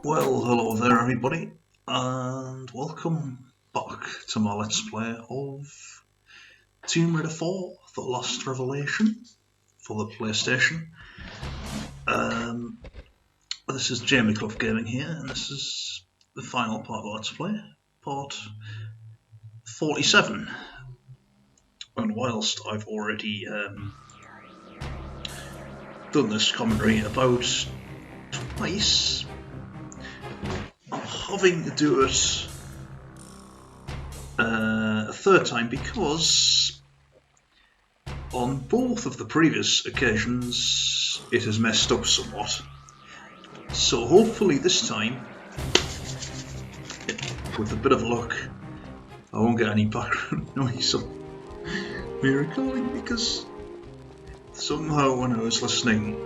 Well, hello there everybody, and welcome back to my Let's Play of Tomb Raider 4, The Last Revelation, for the PlayStation. This is Jamie Clough Gaming here, and this is the final part of the Let's Play, part 47. And whilst I've already done this commentary about twice, I'm having to do it a third time because on both of the previous occasions it has messed up somewhat. So hopefully this time, with a bit of luck, I won't get any background noise on me recording, because somehow when I was listening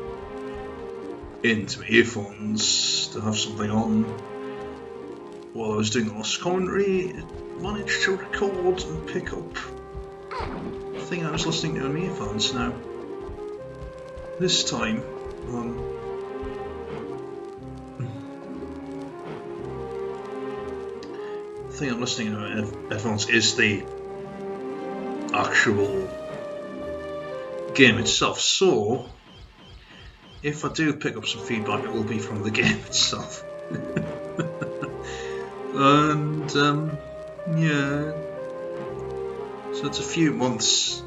into my earphones to have something on while I was doing the last commentary, it managed to record and pick up the thing I was listening to in my earphones. Now, this time, the thing I'm listening to in headphones is the actual game itself, so if I do pick up some feedback, it will be from the game itself. And yeah, so it's a few months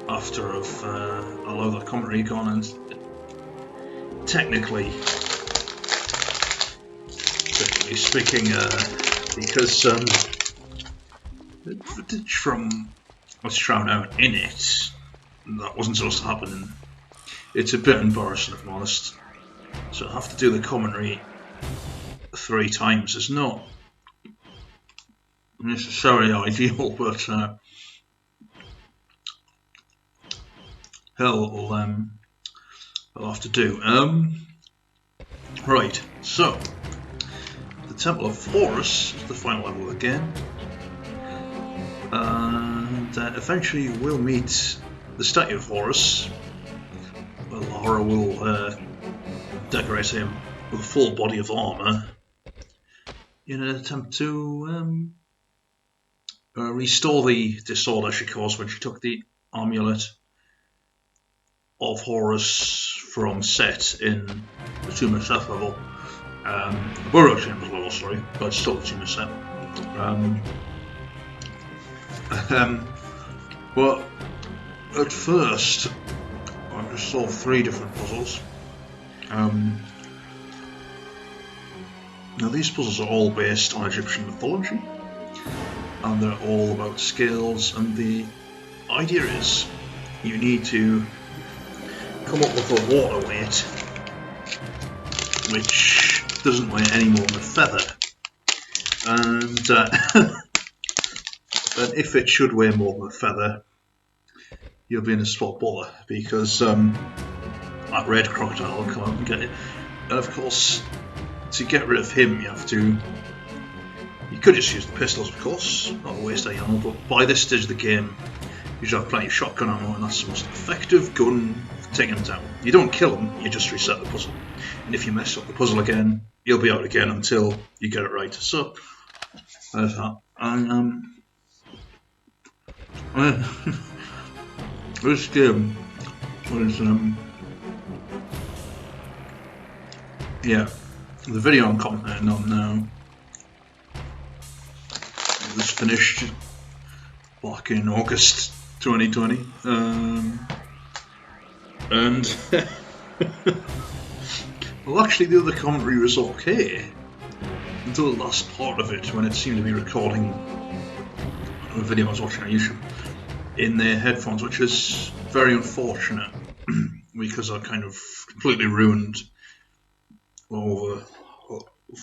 after I've allowed that commentary gone, and technically speaking, because the footage from what's thrown out in it, that wasn't supposed to happen, and it's a bit embarrassing if I'm honest. So I have to do the commentary 3 times. It's not necessarily ideal, but hell, I'll have to do. Right, so the Temple of Horus is the final level of the game, and eventually we'll meet the statue of Horus. Well, Lara will decorate him with a full body of armour in an attempt to restore the disorder she caused when she took the amulet of Horus from Set in the Tomb of Seth level. The Burrow Chambers level, sorry, but still the Tomb of Set. But at first, I just solved 3 different puzzles. Now these puzzles are all based on Egyptian mythology, and they're all about scales, and the idea is you need to come up with a water weight which doesn't weigh any more than a feather, and if it should weigh more than a feather, you'll be in a spot bother, because that red crocodile will come out and get it. And of course, to get rid of him, you could just use the pistols, of course, not a waste of ammo, but by this stage of the game you should have plenty of shotgun ammo, and that's the most effective gun for taking him down. You don't kill him, you just reset the puzzle, and if you mess up the puzzle again, you'll be out again until you get it right. So there's that. And this game was yeah, the video I'm commenting on now, it was finished back in August 2020, and well, actually the other commentary was okay until the last part of it, when it seemed to be recording a video I was watching on YouTube in their headphones, which is very unfortunate because I kind of completely ruined over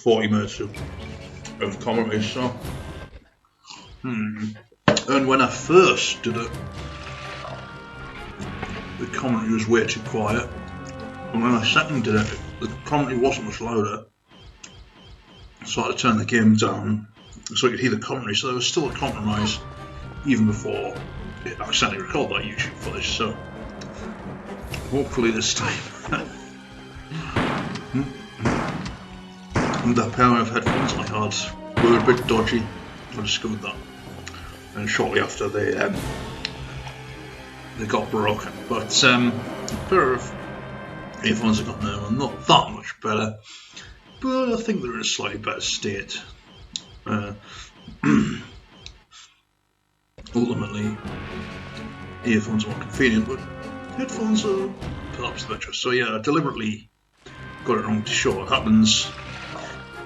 40 minutes of commentary. So, and when I first did it, the commentary was way too quiet, and when I second did it, the commentary wasn't much louder, so I had to turn the game down so I could hear the commentary. So there was still a compromise even before it accidentally recorded that YouTube footage. So hopefully this time the pair of headphones I had were a bit dodgy. I discovered that, and shortly after they got broken. But the pair of earphones I got now are not that much better, but I think they're in a slightly better state. Ultimately, earphones are more convenient, but headphones are perhaps better. So yeah, I deliberately got it wrong to show what happens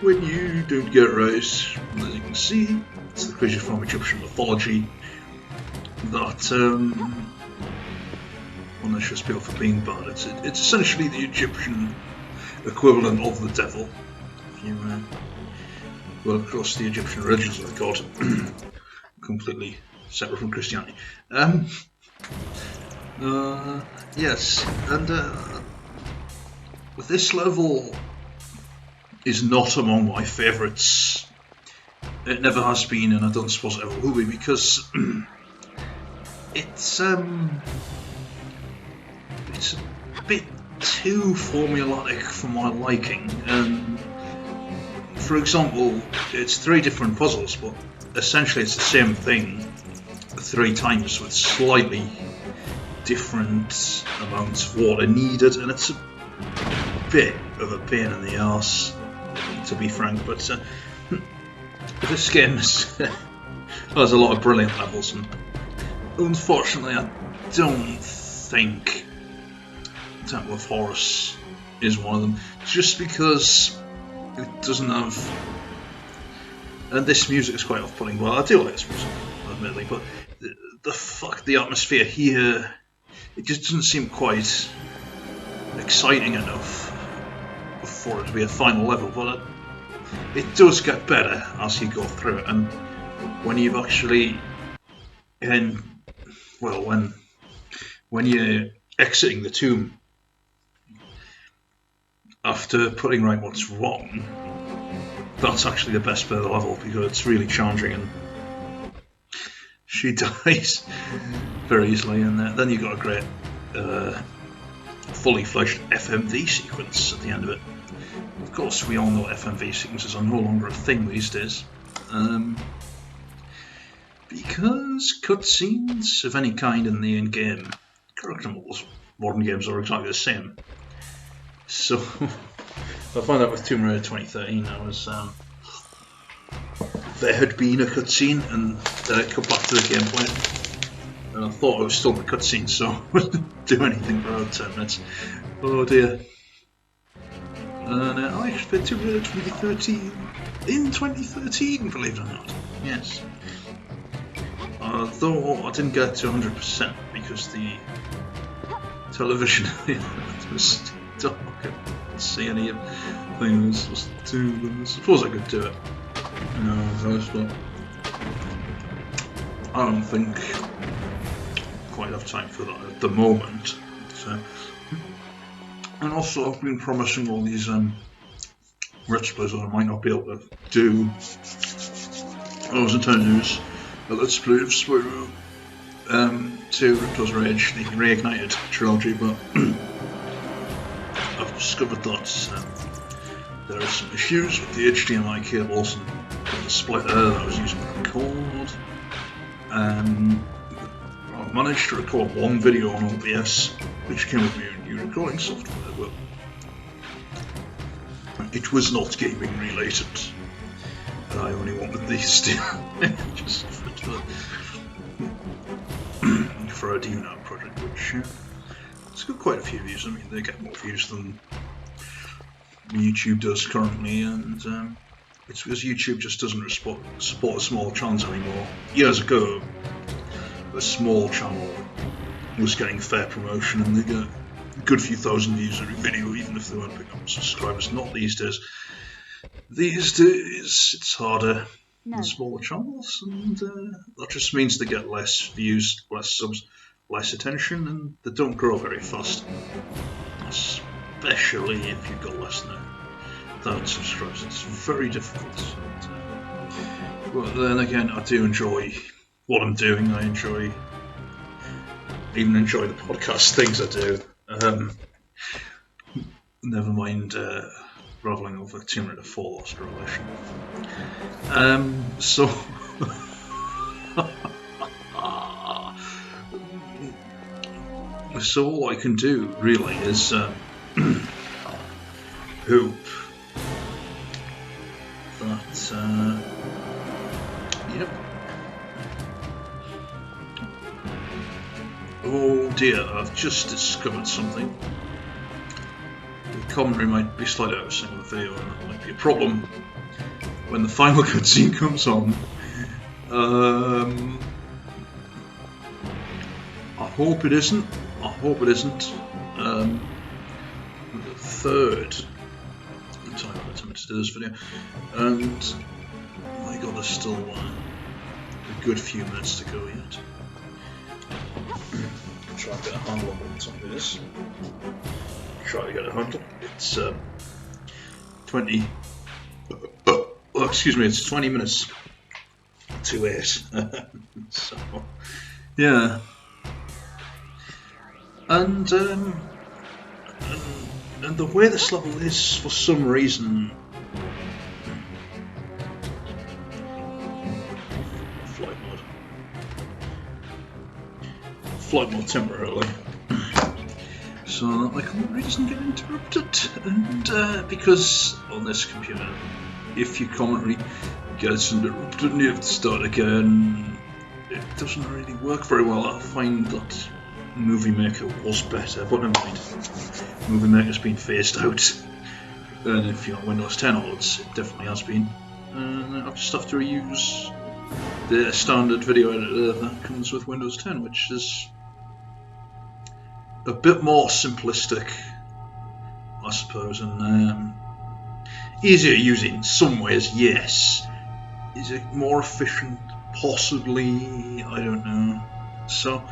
when you don't get it right. As you can see, it's the creature from Egyptian mythology that punishes people for being bad. It's essentially the Egyptian equivalent of the devil. If you well, across the Egyptian religions of the god, completely separate from Christianity. Yes, and this level is not among my favourites. It never has been, and I don't suppose it ever will be, because it's a bit too formulaic for my liking. For example, it's 3 different puzzles, but essentially it's the same thing 3 times with slightly different amounts of water needed, and it's a bit of a pain in the arse, to be frank. But this game has a lot of brilliant levels, and unfortunately I don't think Temple of Horus is one of them, just because it doesn't have, and this music is quite off-putting. Well, I do like this music, admittedly, but the atmosphere here, it just doesn't seem quite exciting enough for it to be a final level. But it does get better as you go through it, and when you've actually, when you're exiting the tomb after putting right what's wrong, that's actually the best bit of the level, because it's really challenging, and she dies very easily, and then you've got a great fully fledged FMV sequence at the end of it. Of course, we all know FMV sequences are no longer a thing these days, because cutscenes of any kind in the in-game character models, modern games, are exactly the same. So I found out with Tomb Raider 2013, there had been a cutscene, and then it cut back to the gameplay, and I thought it was still the cutscene, so I wouldn't do anything for about 10 minutes. Oh dear. And I actually played Tomb Raider 2013 in 2013, believe it or not. Yes. Though I didn't get to 100% because the television was dark. I couldn't see any things. It was too. I suppose I could do it. But I don't think quite have time for that at the moment. So, and also, I've been promising all these Let's Plays that I might not be able to do. I was intending to do a Let's Play of Spyro 2 Ripto's Rage, the Reignited trilogy, but I've discovered that there are some issues with the HDMI cables and the splitter that I was using to record. I managed to record one video on OBS, which came with new recording software, but it was not gaming related. I only wanted these two just for a DNR project, which it's got quite a few views. I mean, they get more views than YouTube does currently, and it's because YouTube just doesn't support small channels anymore. Years ago, a small channel was getting fair promotion, and they get a good few thousand views every video, even if they weren't picking up subscribers. Not these days. These days, it's harder than smaller channels, and that just means they get less views, less subs, less attention, and they don't grow very fast. Especially if you've got less than 1,000 subscribers. It's very difficult. But then again, I do enjoy what I'm doing. I even enjoy the podcast things I do. Never mind ravelling over Tomb Raider 4 Lost Revelation. So so all I can do really is hope that yep. Oh dear, I've just discovered something. The commentary might be slightly out of sync with the video, and that might be a problem when the final cutscene comes on. I hope it isn't. I hope it isn't. The third time I've attempted to do this video, and my god, there's still a good few minutes to go yet. Try and get a handle on what something is. Try to get a handle. It's 20. Oh, excuse me. It's 20 minutes to 8. So yeah, and the way this level is, for some reason, flight mode temporarily, so that my commentary doesn't get interrupted. And because on this computer, if your commentary gets interrupted and you have to start again, it doesn't really work very well. I find that Movie Maker was better, but never mind. Movie Maker's been phased out, and if you're on Windows 10 onwards, it definitely has been. I just have to reuse the standard video editor that comes with Windows 10, which is a bit more simplistic, I suppose, and easier to use in some ways, yes. Is it more efficient? Possibly, I don't know. So,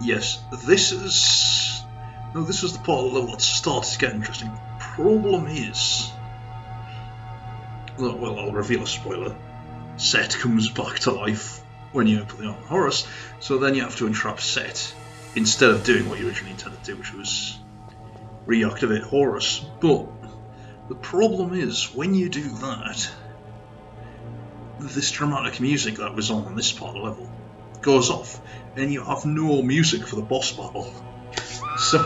yes, this is the part of the level that starts to get interesting. Problem is, well, I'll reveal a spoiler. Set comes back to life when you open the Temple of Horus, so then you have to entrap Set instead of doing what you originally intended to do, which was reactivate Horus. But the problem is, when you do that, this dramatic music that was on this part of the level goes off, and you have no music for the boss battle. So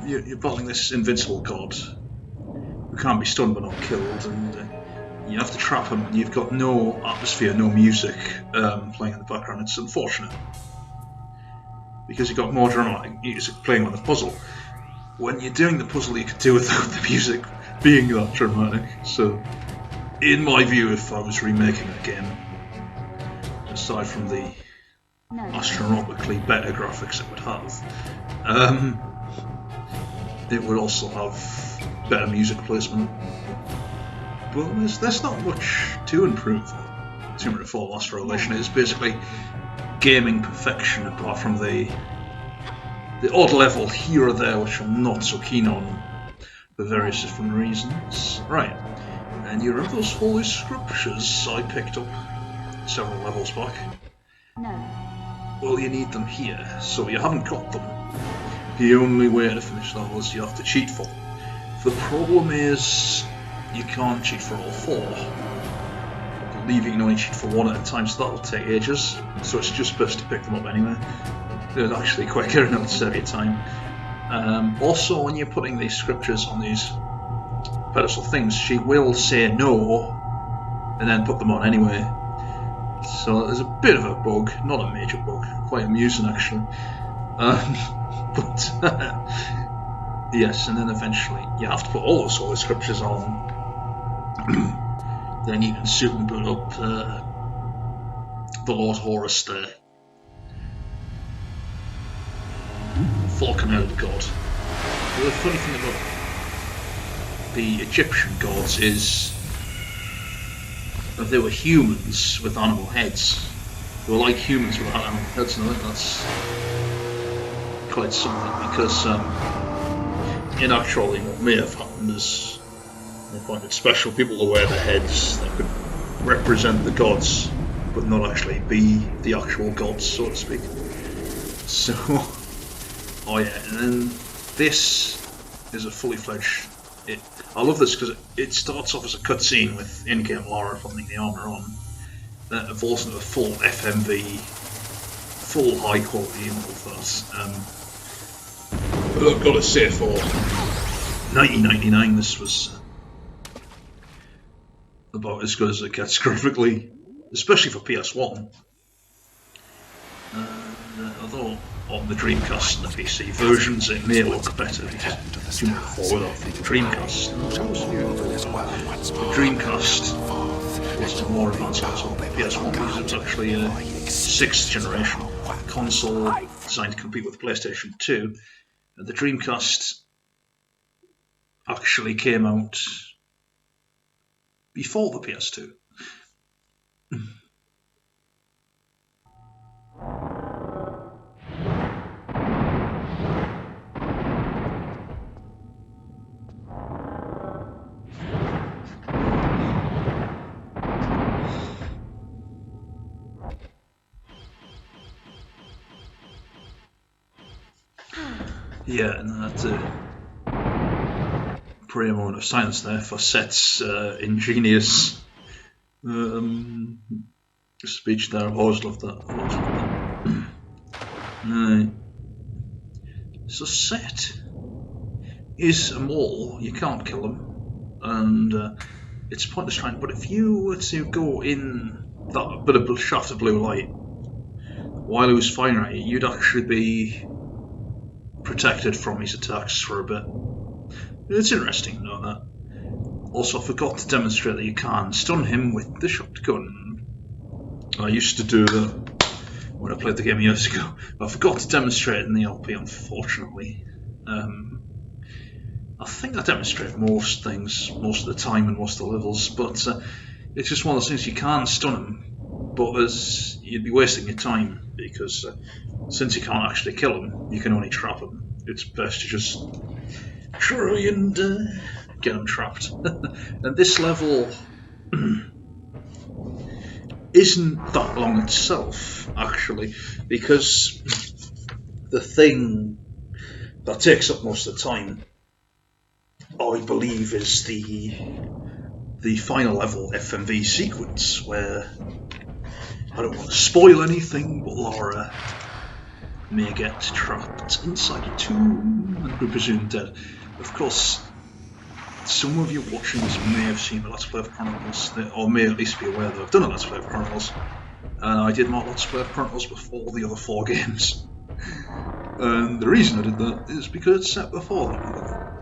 you're battling this invincible god who can't be stunned but not killed, and you have to trap him, and you've got no atmosphere, no music playing in the background. It's unfortunate, because you've got more dramatic music playing on the puzzle. When you're doing the puzzle, you could do without the music being that dramatic. So, in my view, if I was remaking a game, aside from the astronomically better graphics it would have, it would also have better music placement. But there's not much to improve on Tomb Raider 4 Lost Revelation. It's basically gaming perfection, apart from the odd level here or there which I'm not so keen on for various different reasons. Right, and you remember those holy scriptures I picked up several levels back? No. Well, you need them here, so you haven't got them. The only way to finish the level is you have to cheat for them. The problem is, you can't cheat for all 4. I believe you can only cheat for 1 at a time, so that'll take ages. So it's just best to pick them up anyway. They're actually quicker and it'll save you time. Also, when you're putting these scriptures on these pedestal things, she will say no, and then put them on anyway. So there's a bit of a bug, not a major bug, quite amusing actually. But yes, and then eventually you have to put all those holy scriptures on. Then you can super boot up the Lord Horus there. Falcon-headed god. Well, the funny thing about the Egyptian gods is that they were humans with animal heads. They were like humans without animal heads, and I think that's quite something, because in actuality what may have happened is they find it special people to wear the heads that could represent the gods but not actually be the actual gods, so to speak. So, oh yeah, and then this is a fully fledged I love this because it starts off as a cutscene with in-game Lara putting the armor on. Then it evolves into a full FMV, full high quality and all of that. But I've got to say, for 1999, this was about as good as it gets graphically, especially for PS1. Although on the Dreamcast and the PC versions it may look better because you move forward off the Dreamcast. The Dreamcast was a more advanced console than the PS1 because it was actually a 6th generation console designed to compete with PlayStation 2. And the Dreamcast actually came out before the PS2. Yeah, and that pretty moment of silence there for Set's ingenious speech there. I've always loved that. So Set is a mole, you can't kill him, and it's pointless trying, but if you were to go in that bit of shaft of blue light while he was firing at you, you'd actually be protected from his attacks for a bit. It's interesting to know that. Also, I forgot to demonstrate that you can stun him with the shotgun. I used to do that when I played the game years ago. I forgot to demonstrate it in the LP, unfortunately. I think I demonstrate most things most of the time in most of the levels, but it's just one of those things you can stun him, but you'd be wasting your time because since you can't actually kill him, you can only trap him. It's best to just try and get him trapped. And this level isn't that long itself, actually, because the thing that takes up most of the time, I believe, is the final level FMV sequence, where I don't want to spoil anything, but Lara may get trapped inside a tomb and be presumed dead. Of course, some of you watching this may have seen the Let's Play of Chronicles, or may at least be aware that I've done a Let's Play of Chronicles, and I did my Let's Play of Chronicles before the other 4 games. And the reason I did that is because it's set before them,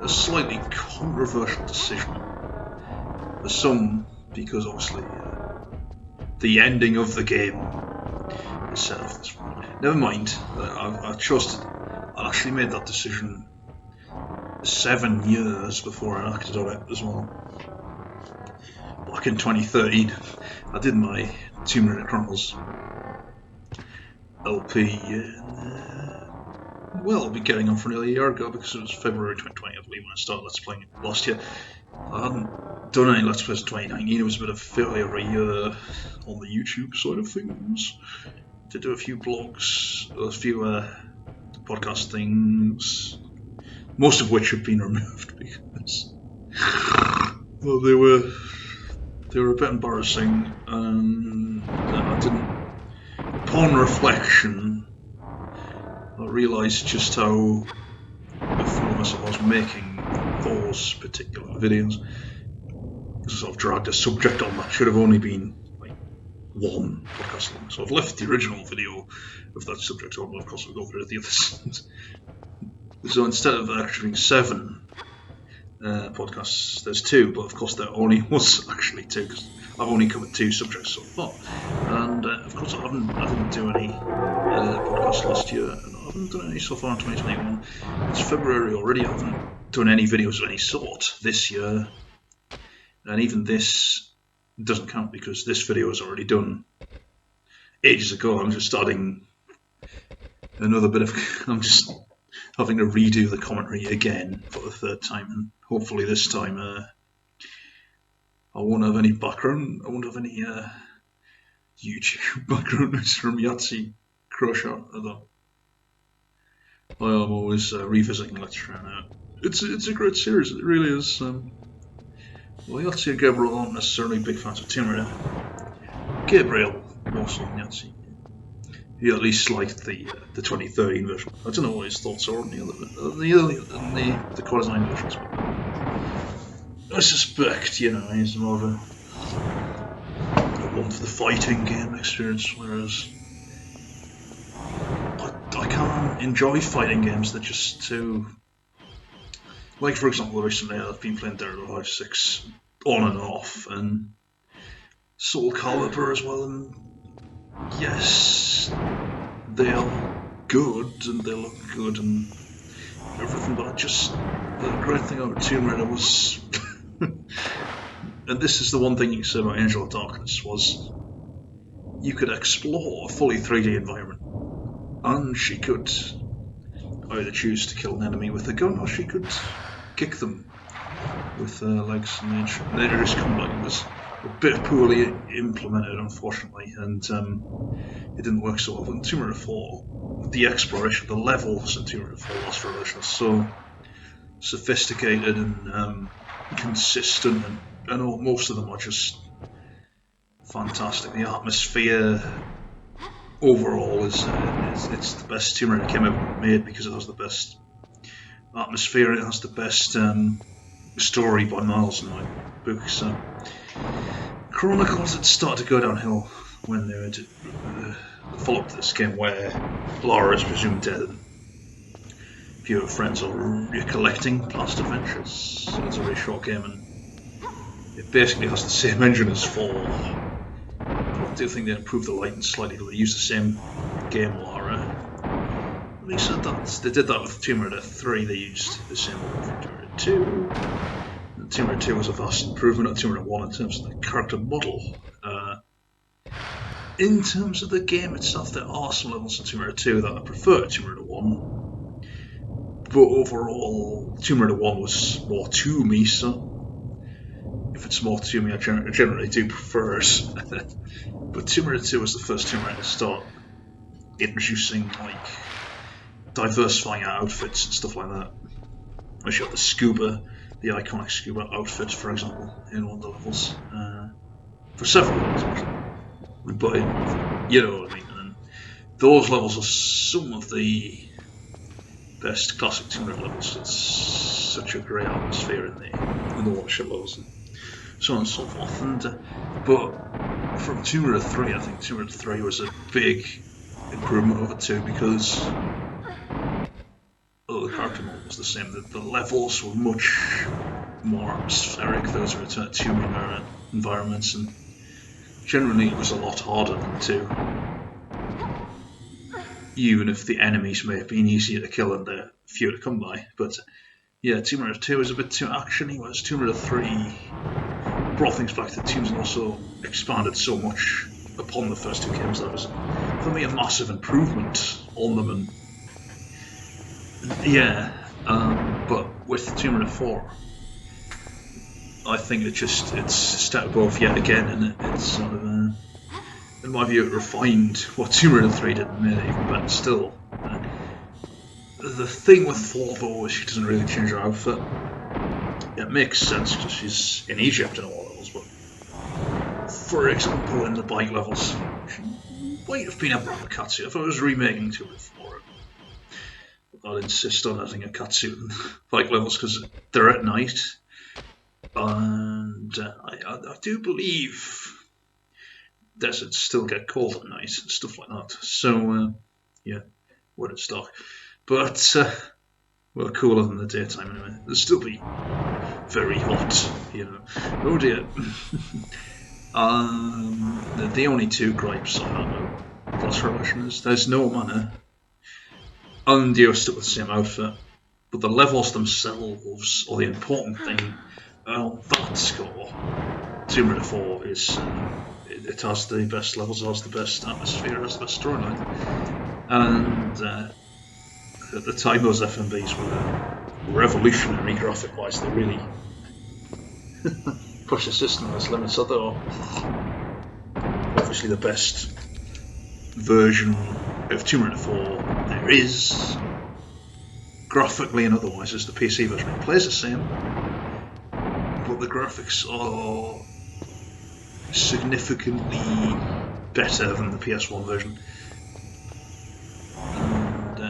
a slightly controversial decision. For some, because obviously the ending of the game is set off this way. Never mind, I actually made that decision 7 years before I acted on it as well. Back in 2013, I did my Tomb Raider Chronicles LP, well, it'll be getting on for nearly a year ago because it was February 2020, I believe, when I started Let's Playing it last year. I hadn't done any Let's Plays in 2019, it was a bit of failure of a year on the YouTube side of things. To do a few blogs, a few podcast things, most of which have been removed because well, they were a bit embarrassing, and I didn't. Upon reflection, I realised just how foolish I was making those particular videos. I sort of dragged a subject on that should have only been like 1 podcast long. So I've left the original video of that subject on, but of course we'll go through the others. So instead of actually being 7 podcasts, there's 2, but of course there only was actually 2 because I've only covered 2 subjects so far. And of course I didn't do any podcasts last year, and I haven't done any so far in 2021. It's February already. I haven't done any videos of any sort this year, and even this doesn't count because this video was already done ages ago. I'm just starting another bit of. I'm just having to redo the commentary again for the 3rd time, and hopefully this time I won't have any background. I won't have any YouTube background noise from Yahtzee Crusher. Although I am always revisiting Let's Try It Out. it's a great series. It really is. Well, Yahtzee and Gabriel aren't necessarily big fans of Tomb Raider. Gabriel more so than Yahtzee. He at least liked the 2013 version. I don't know what his thoughts are on the Core Design versions, but I suspect, you know, he's more of a one for the fighting game experience, whereas I can't enjoy fighting games that just too. Like, for example, recently I've been playing Daredevil 5-6 on and off, and Soul Calibur as well, and yes, they are good and they look good and everything, but the great thing about Tomb Raider was, and this is the one thing you can say about Angel of Darkness, was you could explore a fully 3D environment, and she could either choose to kill an enemy with a gun, or she could kick them with her legs, and the introduced combat was a bit poorly implemented, unfortunately, and it didn't work so well. But in Tomb Raider 4, the exploration, the levels in Tomb Raider 4 Lost Revelation are so sophisticated and consistent, and most of them are just fantastic. The atmosphere overall is it's the best Tomb Raider game ever made because it has the best atmosphere, it has the best story by miles in my book. So Chronicles had started to go downhill when they went to follow up to this game where Lara is presumed dead and a few of her friends are recollecting past adventures. So it's a very short game and it basically has the same engine as 4. I do think they improved the lighting slightly, but they used the same game Lara. And they said that they did that with Tomb Raider 3, they used the same one for Tomb Raider 2. And Tomb Raider 2 was a vast improvement on Tomb Raider 1 in terms of the character model. In terms of the game itself, there are some levels in Tomb Raider 2 that I prefer to Tomb Raider 1. But overall, Tomb Raider 1 was more to me, so if it's more to me, I generally do prefer it. But Tomb Raider 2 was the first Tomb Raider to start introducing, like, diversifying our outfits and stuff like that. I shot the scuba, the iconic scuba outfit, for example, in one of the levels. For several levels, actually. But, you know what I mean. And those levels are some of the best classic Tomb Raider levels. It's such a great atmosphere in the watership levels. And so on and so forth. But from Tomb Raider 3, I think Tomb Raider 3 was a big improvement over 2 because the character model was the same. The levels were much more atmospheric. Those were Tomb Raider environments, and generally it was a lot harder than 2. Even if the enemies may have been easier to kill and they're fewer to come by. But yeah, Tomb Raider 2 is a bit too actiony, whereas Tomb Raider 3 brought things back to the tombs and also expanded so much upon the first 2 games that was, for me, a massive improvement on them. And yeah, but with Tomb Raider 4, I think it's a step above yet again, and it's sort of, in my view, it refined what Tomb Raider 3 did and made it even better still. The thing with 4 though is she doesn't really change her outfit. It makes sense because she's in Egypt in all levels, but for example in the bike levels, she might have been able to have a catsuit. If I was remaking Tomb Raider 4, I'd insist on having a catsuit in bike levels because they're at night, and I do believe deserts still get cold at night and stuff like that. So yeah, when it's dark. But, well, cooler than the daytime anyway. It'll still be very hot, you know. Oh dear. The only 2 gripes I have about Lost Revelation is there's no mana, and you're still with the same outfit, but the levels themselves are the important thing. That score, Tomb Raider 4 is, it has the best levels, it has the best atmosphere, it has the best storyline, and at the time those FMVs were revolutionary graphic-wise. They really pushed the system to its limits. So they are obviously the best version of Tomb Raider 4 there is. graphically and otherwise as the PC version. It plays the same, but the graphics are significantly better than the PS1 version. And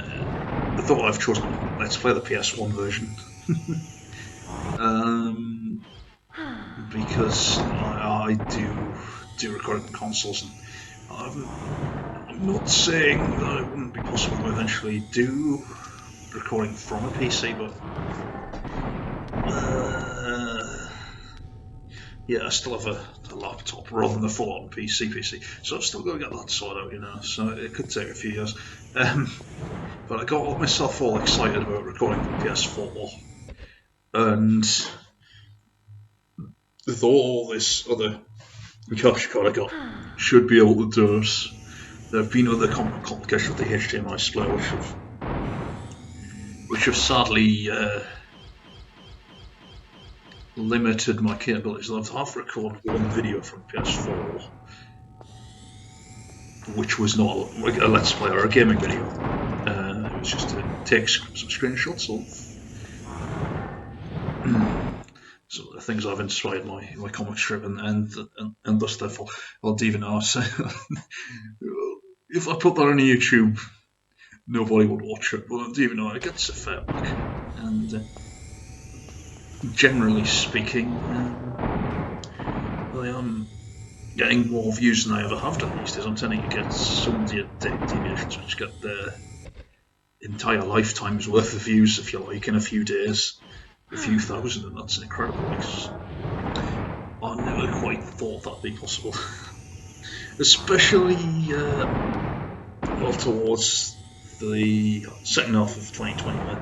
I thought I've chosen let's play the PS1 version because I do record on consoles, and I'm not saying that it wouldn't be possible to eventually do recording from a PC, but yeah, I still have a laptop rather than a full-on PC, so I've still got to get that sorted out, you know, so it could take a few years. But I got myself all excited about recording from PS4, and with all this other capture card I got, should be able to do it. There have been other complications with the HDMI split, which have sadly limited my capabilities. I've recorded one video from PS4, which was not a Let's Play or a gaming video. It was just to take some screenshots of some of the things I've inspired my comic strip, and thus therefore I'll even ask. If I put that on YouTube, nobody would watch it, but even though it gets a fair whack. And generally speaking, I am getting more views than I ever have done these days. I'm tending to get some deviations which get their entire lifetime's worth of views, if you like, in a few days, a few thousand, and that's incredible because I never quite thought that'd be possible. Especially towards the second half of 2020, when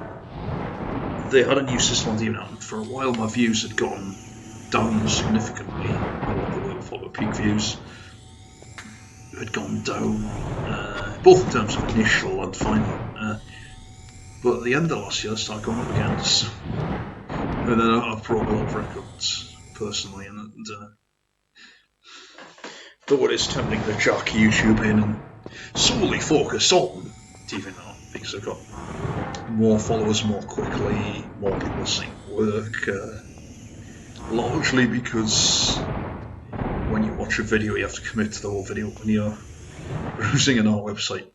they had a new system on TV, and for a while my views had gone down significantly. A lot of the world peak views had gone down, both in terms of initial and final. But at the end of last year, I started going up again. So, and then I've broke a lot of records personally, and though it is tempting to jack YouTube in and solely focus on TV now, because I've got more followers more quickly, more people seeing work, largely because when you watch a video you have to commit to the whole video. When you're browsing on our website,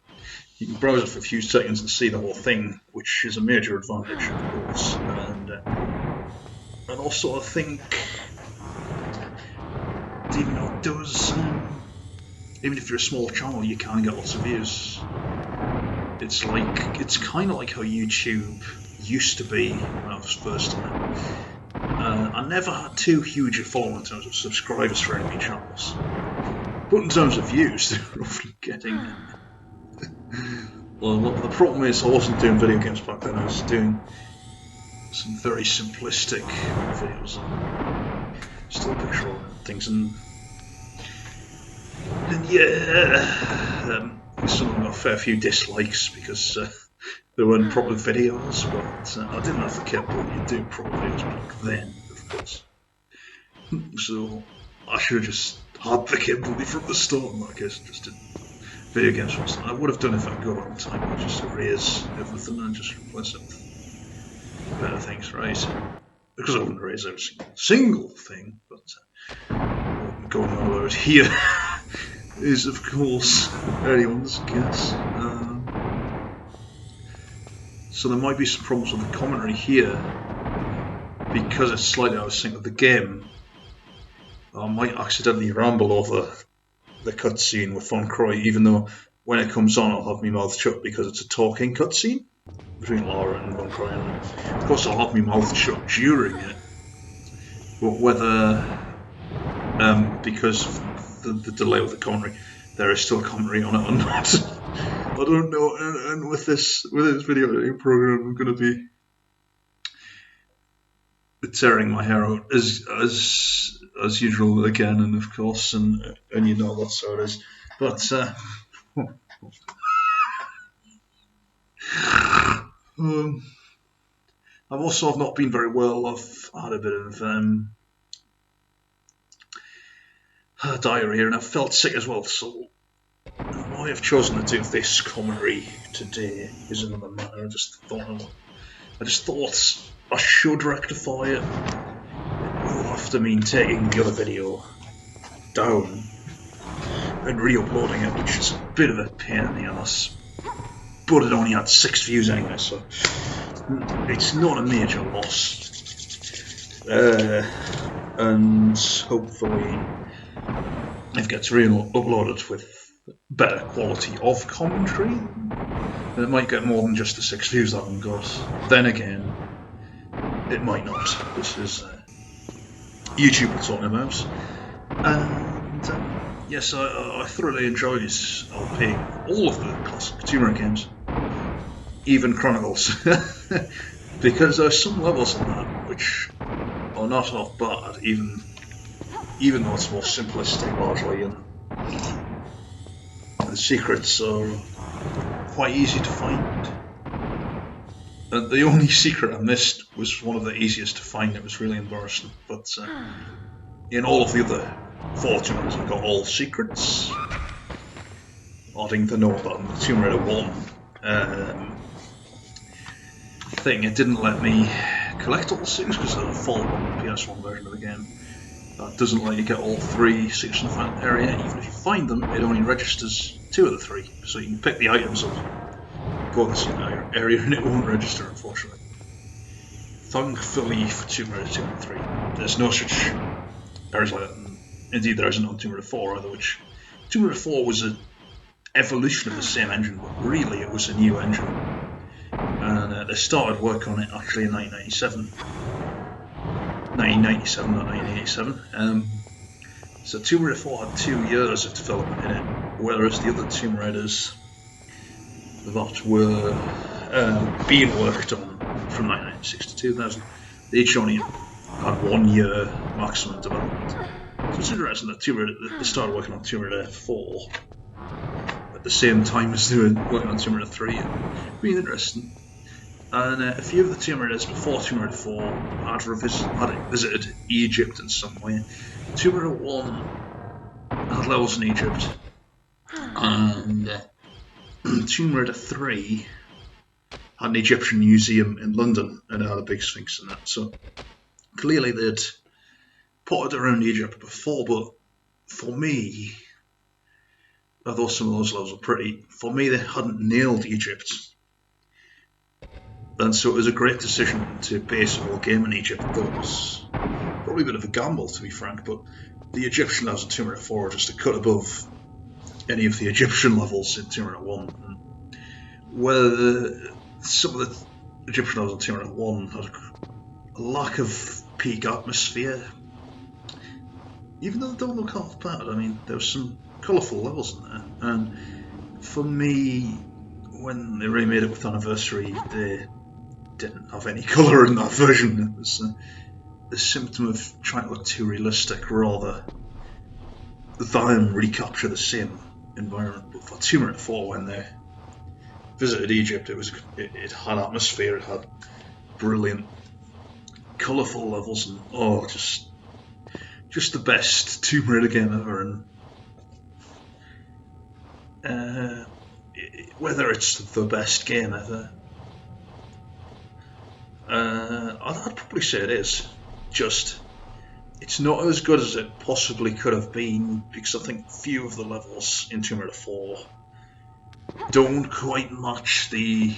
you can browse it for a few seconds and see the whole thing, which is a major advantage, of course. And also I think even though it does, even if you're a small channel, you can get lots of views. It's kind of like how YouTube used to be when I was first on it. I never had too huge a following in terms of subscribers for any channels, but in terms of views, they were often getting. Well, the problem is I wasn't doing video games back then. I was doing some very simplistic videos on still picture and things, and yeah, some of them got a fair few dislikes because they weren't proper videos, but I didn't have the capability to do proper videos back then, of course. So I should have just had the capability from the start in that case, just did video games first. I would have done if I got on time, I'd just erase everything and just replace it with better things, right? Because I wouldn't erase every single thing, but what I'm going on about here is, of course, anyone's guess. So there might be some problems with the commentary here because it's slightly out of sync with the game. I might accidentally ramble over the cutscene with Von Croy, even though when it comes on I'll have my mouth shut because it's a talking cutscene between Lara and Von Croy. And of course I'll have my mouth shut during it, but whether because of the delay with the commentary, there is still commentary on it or not, I don't know. And with this video editing program, I'm going to be tearing my hair out as usual again, and of course, and you know that's how it is. But I've not been very well. I've had a bit of diarrhea, and I've felt sick as well. So why I've chosen to do this commentary today is another matter. I just thought I just thought I should rectify it. It will have to mean taking the other video down and re-uploading it, which is a bit of a pain in the ass. But it only had 6 views anyway, so it's not a major loss. And hopefully it gets re-uploaded with better quality of commentary, then it might get more than just the 6 views that one got. Then again, it might not. This is YouTube we're talking about. And yes, I thoroughly enjoyed LP, all of the classic Tomb Raider games, even Chronicles, because there's some levels in that which are not half bad, even though it's more simplistic largely, and the secrets are quite easy to find. And the only secret I missed was one of the easiest to find. It was really embarrassing, but in all of the other 4 Tomb Raiders, I've got all secrets. Adding the note that in the Tomb Raider 1 thing, it didn't let me collect all the secrets because of the follow-up PS1 version of the game. That doesn't let you get all 3 secrets in the final area. Even if you find them, it only registers 2 of the 3. So you can pick the items up, go to this area, and it won't register, unfortunately. Thankfully for Tomb Raider 2 and 3, there's no such errors like that. And indeed, there isn't on Tomb Raider 4 either, which Tomb Raider 4 was an evolution of the same engine, but really it was a new engine. And they started work on it actually in 1997. 1997, not 1987. So Tomb Raider 4 had 2 years of development in it, whereas the other Tomb Raiders that were being worked on from 1996 to 2000, they each only had 1 year maximum development. So it's interesting that they started working on Tomb Raider 4 at the same time as they were working on Tomb Raider 3. It'd be interesting. And a few of the Tomb Raiders before Tomb Raider 4 had visited Egypt in some way. Tomb Raider 1 had levels in Egypt, and Tomb Raider 3 had an Egyptian museum in London, and it had a big sphinx in that. So clearly they'd potted around Egypt before, but for me, although some of those levels were pretty, for me they hadn't nailed Egypt. And so it was a great decision to base a whole game in Egypt. Though it was probably a bit of a gamble, to be frank, but the Egyptian levels in Tomb Raider 4 are just a cut above any of the Egyptian levels in Tomb Raider 1. And where some of the Egyptian levels in Tomb Raider 1 had a lack of peak atmosphere, even though they don't look half bad. I mean, there were some colourful levels in there, and for me, when they remade it with Anniversary, they didn't have any colour in that version. It was a symptom of trying to look too realistic rather than recapture the same environment. But for Tomb Raider 4, when they visited Egypt, it had atmosphere, it had brilliant, colourful levels, and just the best Tomb Raider game ever. And whether it's the best game ever, I'd probably say it is. Just, it's not as good as it possibly could have been, because I think few of the levels in Tomb Raider 4 don't quite match the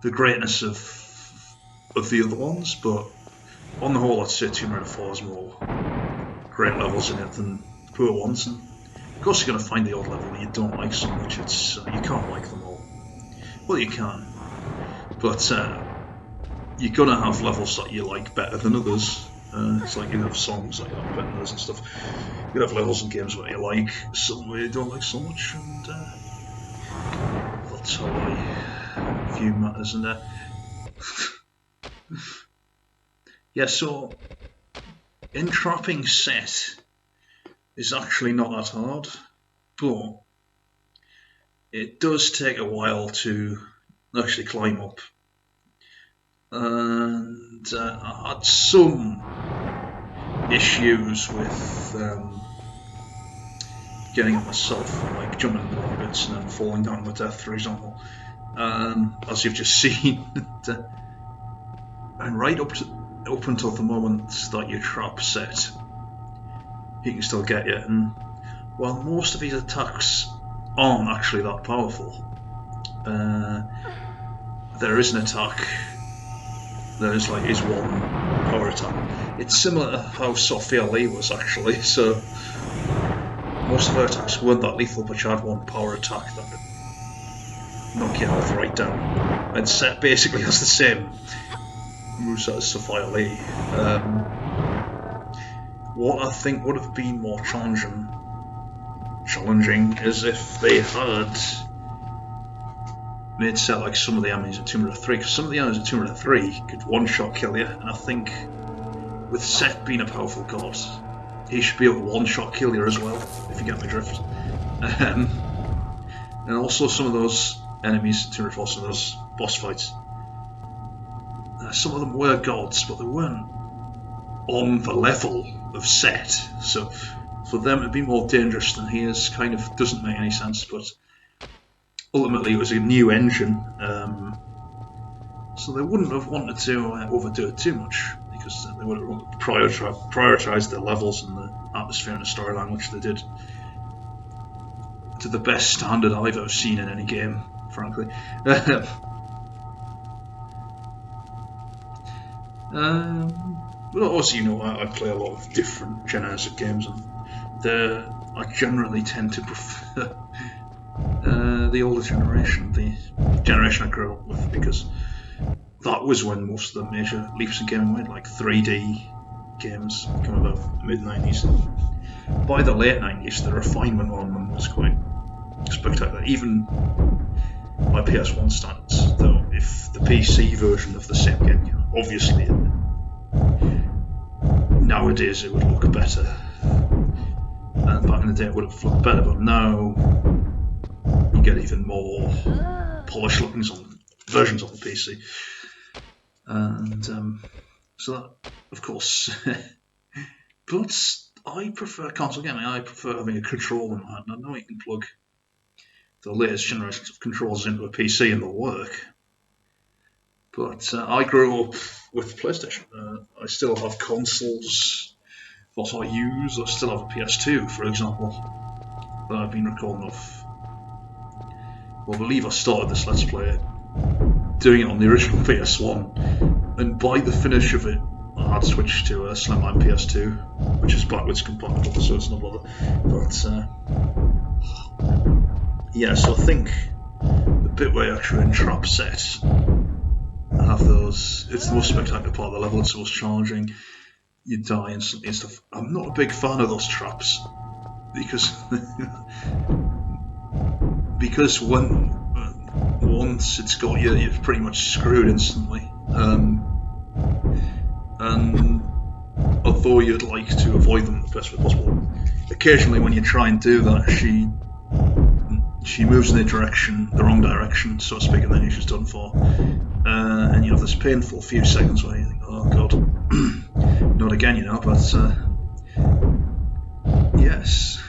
greatness of the other ones, but on the whole I'd say Tomb Raider 4 has more great levels in it than the poor ones. And of course you're going to find the odd level that you don't like so much. It's you can't like them all. Well, you can, but you're going to have levels that you like better than others. It's like you have songs that you like better than others and stuff. You have levels in games where you like some where you don't like so much, and that's how I view matters. And yeah, so entrapping Set is actually not that hard, but it does take a while to actually climb up. And I had some issues with getting it myself, like jumping in the wrong bits and then falling down to death, for example. As you've just seen, And right up until the moment that your trap set, he can still get you. And while most of his attacks aren't actually that powerful, there is an attack. There is like his one power attack. It's similar to how Sophia Lee was actually. So most of her attacks weren't that lethal, but she had one power attack that would knock your health right down. And Set basically has the same moveset as Sophia Lee. What I think would have been more challenging is if they had made Set like some of the enemies in Tomb Raider 3, because some of the enemies in Tomb Raider 3 could one-shot kill you, and I think with Set being a powerful god, he should be able to one-shot kill you as well, if you get my drift. And also some of those enemies in Tomb Raider 4, some of those boss fights, some of them were gods, but they weren't on the level of Set, so for them to be more dangerous than he is kind of doesn't make any sense, but ultimately it was a new engine, so they wouldn't have wanted to overdo it too much, because they would have prioritised the levels and the atmosphere and the storyline, which they did to the best standard I've ever seen in any game, frankly. But also, you know, I play a lot of different genres of games, and I generally tend to prefer the older generation, the generation I grew up with, because that was when most of the major leaps in gaming went, like 3D games coming about the mid-90s. By the late 90s, the refinement on them was quite spectacular, even by PS1 standards, though if the PC version of the same game, you know, obviously nowadays it would look better, and back in the day it would have looked better, but now you get even more polished looking versions on the PC. And so that, of course, but I prefer console gaming. I prefer having a controller in my hand. I know you can plug the latest generations of controllers into a PC and they'll work, but I grew up with PlayStation. I still have consoles that I use. I still have a PS2, for example, that I've been recording off. Well, I believe I started this Let's Play doing it on the original PS1, and by the finish of it I had switched to a Slimline PS2, which is backwards compatible, so it's not bother. But yeah, so I think the bit where you actually entrap Set, have those, it's the most spectacular part of the level, it's the most challenging, you die instantly and stuff. I'm not a big fan of those traps, because once it's got you, you're pretty much screwed instantly. And although you'd like to avoid them the best way possible, occasionally when you try and do that, she moves in the wrong direction, so to speak, and then you're just done for. And you have this painful few seconds where you think, oh god, not again, you know, but yes.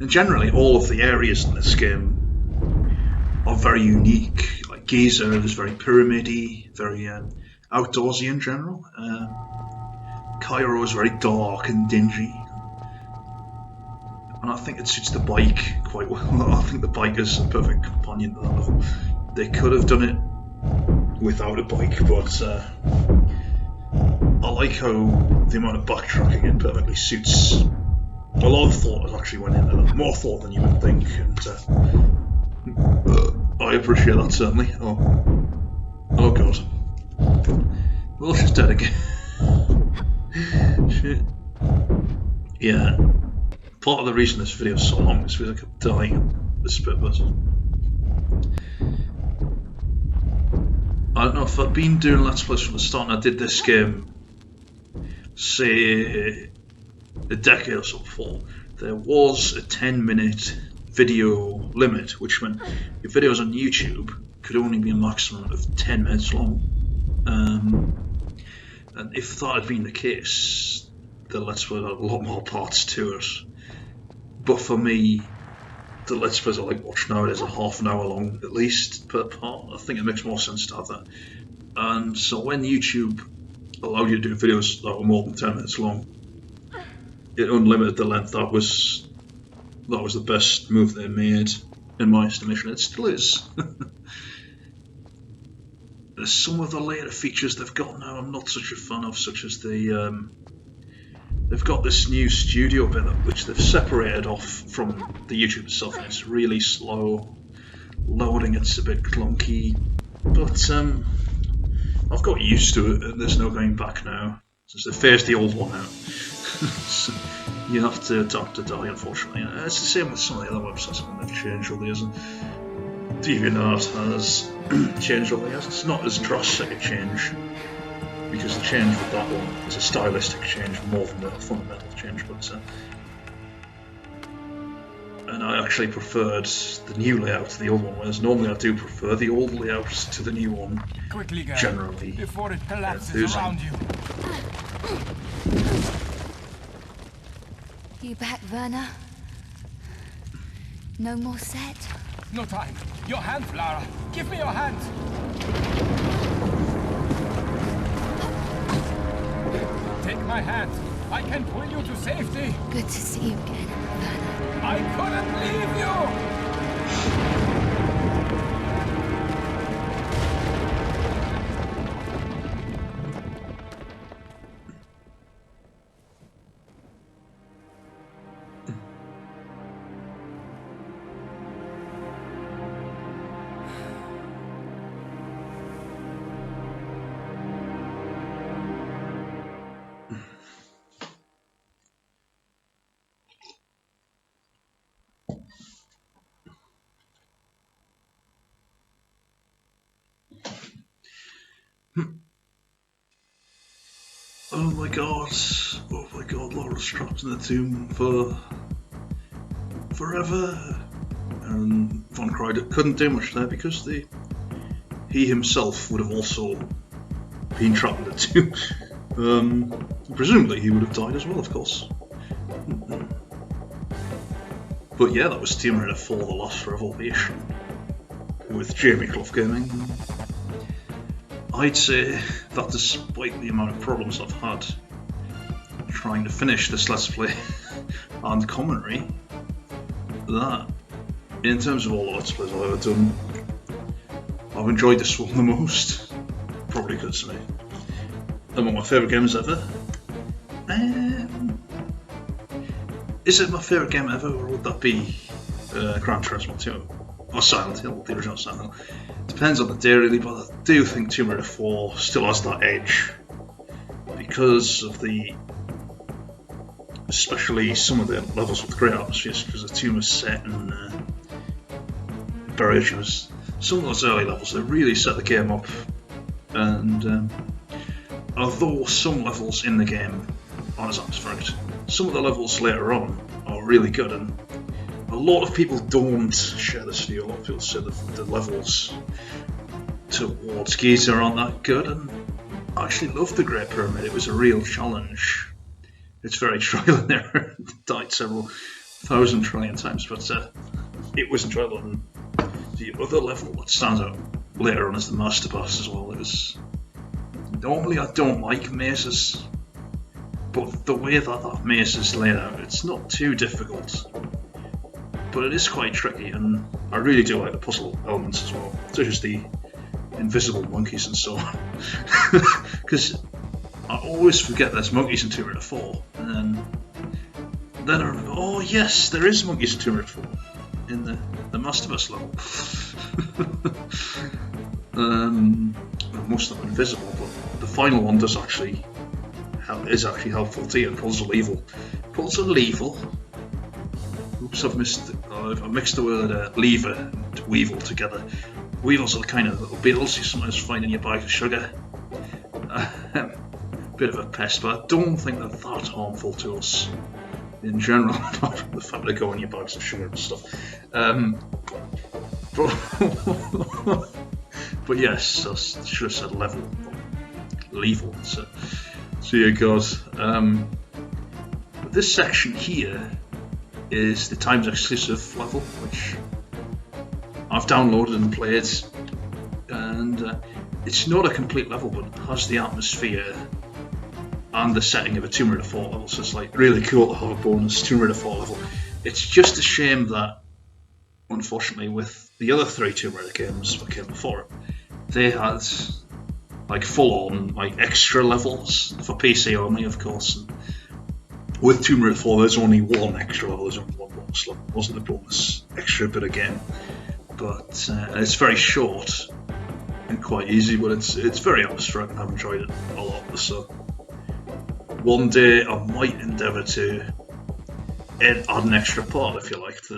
And generally all of the areas in this game are very unique. Like Giza is very pyramid-y, very outdoorsy in general. Cairo is very dark and dingy, and I think it suits the bike quite well. I think the bike is a perfect companion to that level. They could have done it without a bike, but I like how the amount of backtracking it perfectly suits. A lot of thought has actually went into that, more thought than you would think, and I appreciate that certainly. Oh god. Well, she's dead again. Shit. Yeah. Part of the reason this video is so long is because I kept dying at this bit, but I don't know, if I'd been doing Let's Plays from the start and I did this game, say, a decade or so before, there was a 10-minute video limit, which meant your videos on YouTube could only be a maximum of 10 minutes long. And if that had been the case, the Let's Play had a lot more parts to it. But for me, the Let's Plays I like watching nowadays are half an hour long at least per part. I think it makes more sense to have that. And so when YouTube allowed you to do videos that were more than 10 minutes long, it unlimited the length. That was the best move they made, in my estimation. It still is. There's some of the later features they've got now I'm not such a fan of, such as they've got this new studio bit which they've separated off from the YouTube itself, and it's really slow. Loading, it's a bit clunky, but I've got used to it and there's no going back now, since they phased the old one out. So you have to adapt to die, unfortunately. And it's the same with some of the other websites when they've changed all these. DeviantArt has changed all these. It's not as drastic a change, because the change with that one is a stylistic change more than a fundamental change. But and I actually preferred the new layout to the old one, whereas normally I do prefer the old layout to the new one. Quickly, girl, generally, before it collapses around you. You back, Werner? No more set? No time. Your hand, Lara. Give me your hand. Take my hand. I can pull you to safety. Good to see you again, Werner. I couldn't leave you. Oh my god, Lara's trapped in the tomb for forever. And Von Kreider couldn't do much there because he himself would have also been trapped in the tomb. Presumably he would have died as well, of course. But yeah, that was Tomb Raider 4: The Last Revelation with Jamie Clough Gaming. I'd say that despite the amount of problems I've had trying to finish this Let's Play and commentary, that, in terms of all the Let's Plays I've ever done, I've enjoyed this one the most. Probably because it's among my favourite games ever. Is it my favourite game ever, or would that be Gran Turismo 2? Or Silent Hill, the original Silent Hill? Depends on the day really, but I do think Tomb Raider 4 still has that edge because of especially some of the levels with great atmospheres, because the tomb is set in buried. Some of those early levels, they really set the game up, and although some levels in the game aren't as atmospheric, some of the levels later on are really good, and a lot of people don't share this view. A lot of people say that the levels towards Giza aren't that good, and I actually loved the Great Pyramid. It was a real challenge. It's very trial and error. Died several thousand trillion times, but it was enjoyable. And the other level that stands out later on is the Master Pass as well. It was normally I don't like mazes, but the way that maze is laid out, it's not too difficult. But it is quite tricky, and I really do like the puzzle elements as well, such as the invisible monkeys and so on. Because I always forget there's monkeys in Tomb Raider 4, and then I remember, oh yes, there is monkeys in Tomb Raider 4 in the Masterverse level. Most of them are invisible, but the final one is actually helpful to you. Puzzle evil. Oops, I've mixed the word lever and weevil together. Weevils are the kind of little beetles you sometimes find in your bag of sugar. Bit of a pest, but I don't think they're that harmful to us in general, apart from the fact they go in your bags of sugar and stuff. But yes, I should have said level. Lethal. So yeah, God. This section here is the Times exclusive level, which I've downloaded and played, and it's not a complete level, but it has the atmosphere and the setting of a Tomb Raider 4 level, so it's like really cool to have a bonus Tomb Raider 4 level. It's just a shame that, unfortunately, with the other 3 Tomb Raider games that came before it, they had like full-on like extra levels for PC only, of course. And with Tomb Raider 4, there's only one extra level, there's only one bonus level. It wasn't a bonus extra bit again, but it's very short and quite easy, but it's very atmospheric and I've enjoyed it a lot. So one day I might endeavour to add an extra part, if you like, to